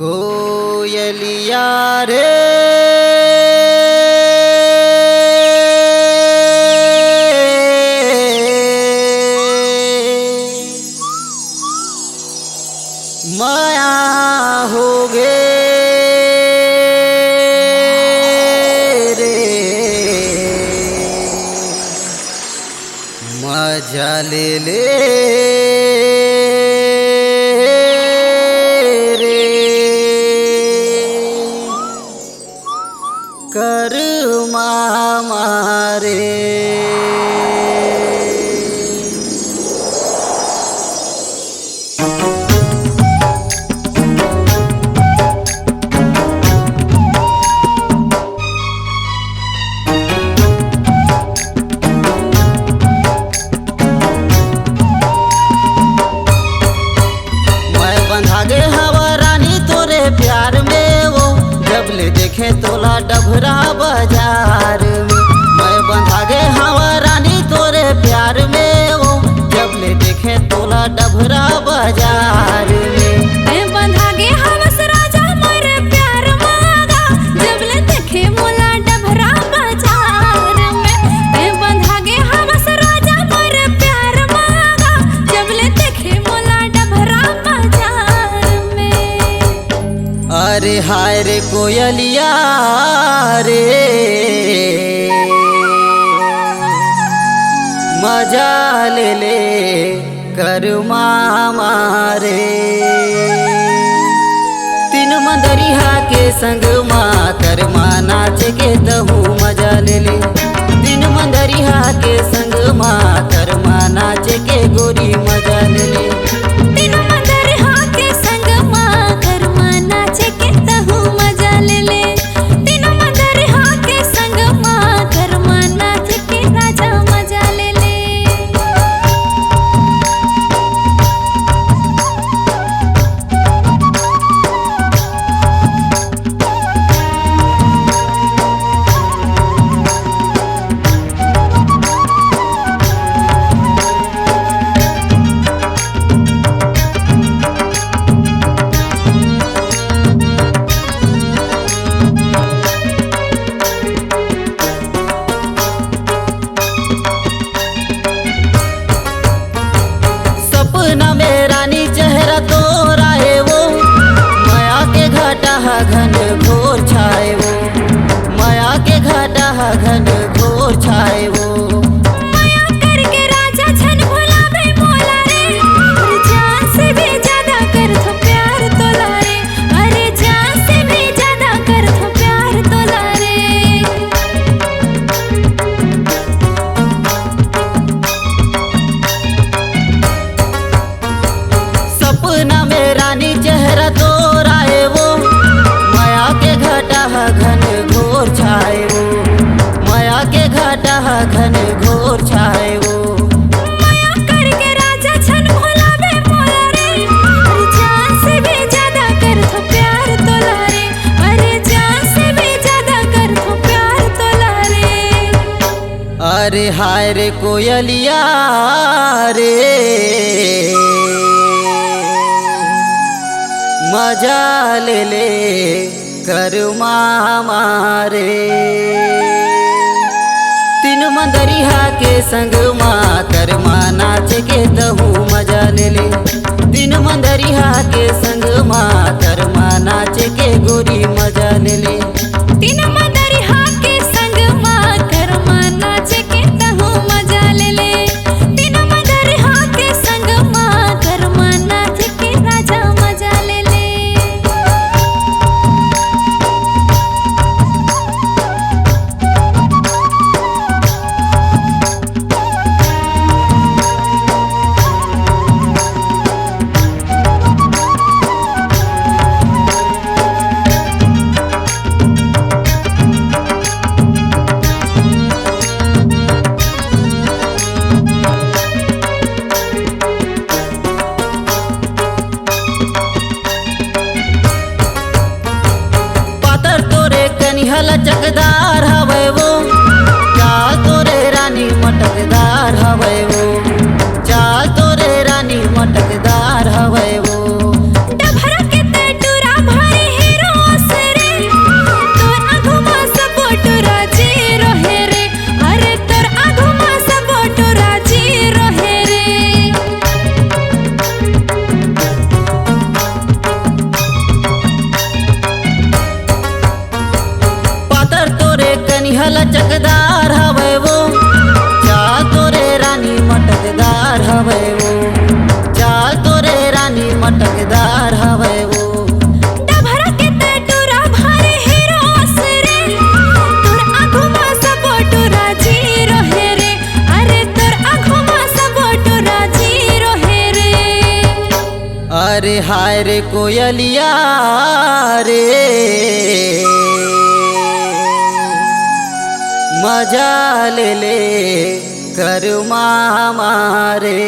कोयलिया रे माया हो गे रे मजा ले ले कर मारे मैं बंधा गे हवा रानी तोरे प्यार में वो जब ले देखे तोला डभरा बाजार में। मैं बंधा गे हवा रानी तोरे प्यार में वो जब ले देखे तोला डभरा बाजार में। मैं बंधा गे हवस राजा मोरे प्यार मांगा जब ले देखे मोला डभरा बाजार में। मैं बंधा गे हवस राजा मोरे प्यार मांगा जब ले देखे मोला डभरा बाजार में। अरे हाय रे कोयलिया रे मजा ले ले कर मारे तीन मंदरिया के संग माँ कर माँ नाच के तहू मजा ले ले। तीन मंदरिया के संग माँ कर माँ नाच के गोरी मजा ले ले। तीन मंदरिया के संग माँ कर माँ नाच के तहू मजा ले ले। तीन मंदरिया के संग माँ कर माँ नाच के राजा मजा ले ले। सपना में रानी चेहरा तोरा है वो माया के घाटा घन घोर छाए वो माया के घाटा घन घोर छाए वो। माया करके राजा छन भुलावे मोला रे अरे जान से भी ज्यादा कर थो प्यार तोला रे। अरे जान से भी ज्यादा कर थो प्यार तोला रे। सपना में रानी चेहरा तोरा है वो माया के घाटा घन घोर छाए वो माया के घाटा घन घोर छाए वो। माया करके राजा छन भुलावे मोला रे अरे जान से भी ज्यादा कर थो प्यार तोला रे। अरे जान से भी ज्यादा कर थो प्यार तोला रे। अरे हाय रे कोयलिया रे मजा ले ले कर मारे तीन मंदरिया के संग माँ कर माँ नाच के तहू मजा ले ले। तीन मंदरिया के संग माँ कर माँ नाच के गोरी मजा ले ले। तीन मंदरिया के संग माँ कर माँ नाच के तहू मजा ले ले। तीन मंदरिया के संग माँ कर माँ नाच के राजा मजा ले ले। लचकदार हवे वो चाल तोरे रानी मटकदार हवे वो चाल तोरे रानी मटकदार हवे वो डभरा के ते टूरा भरे लचकदार हवे वो, चाल तोरे रानी मटकदार हवे वो, चाल तोरे रानी मटकदार हवे वो। डभरा के टटोरा भारे हीरो असरे, तोर आँखों सब टोरा जीरो हे रे, अरे तोर आँखों सब टोरा जीरो हे रे। अरे हाय रे कोयलिया रे, मजा ले ले करमा हमारे।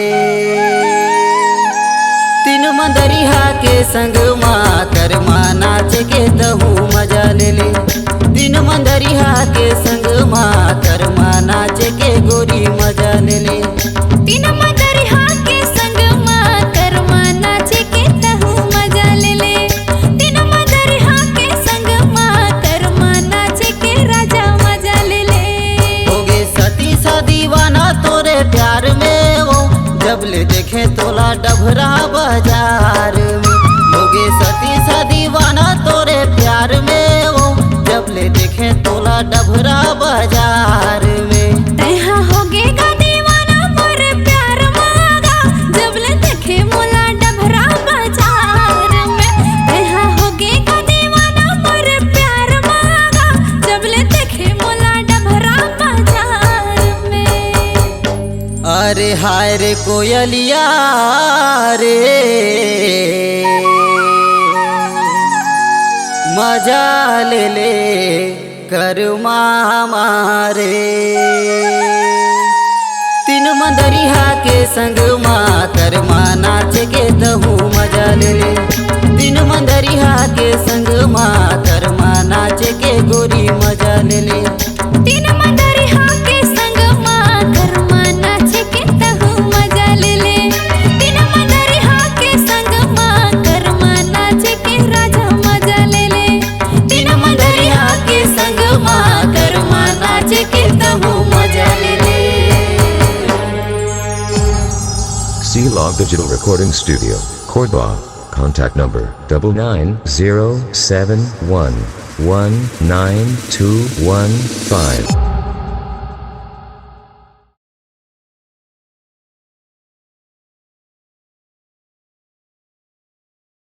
तीन मंदरिया के संग माँ करमा नाच के तहू मजा ले ले। तीन मंदरिया के संग माँ करमा नाच के गोरी मजा ले ले। तीन मंदरिया के संग माँ करमा नाच के तहू मजा ले ले। तीन मंदरिया के संग माँ करमा नाच के राजा मजा ले ले। होगे सती सा दीवाना तोरे प्यार में वो, जब ले देखे तोला डभरा बाजार में। होगे सती सा दीवाना तोरे प्यार में वो, जब ले देखे तोला डभरा बाजार में। तैहा होगेगा दीवाना मोर प्यार मांगा, जब ले देखे मोला डभरा बाजार में। तैहा होगेगा दीवाना मोर प्यार मांगा, जब ले देखे मोला डभरा बाजार में। अरे हाय रे कोयलिया रे, मजा ले ले करमा हमारे। तीन मंदरिया के संग माँ करमा नाच के तहू मजा ले ले। तीन मंदरिया के संग माँ करमा नाच के गोरी मजा ले ले। तीन मंदरिया के संग माँ करमा नाच के तहू मजा ले ले। तीन मंदरिया के संग माँ करमा नाच के राजा मजा ले ले। तीन मंदरिया के संग माँ करमा नाच के तहू मजा ले ले। C-Log Digital Recording Studio, Cordoba. Contact number 99071192115.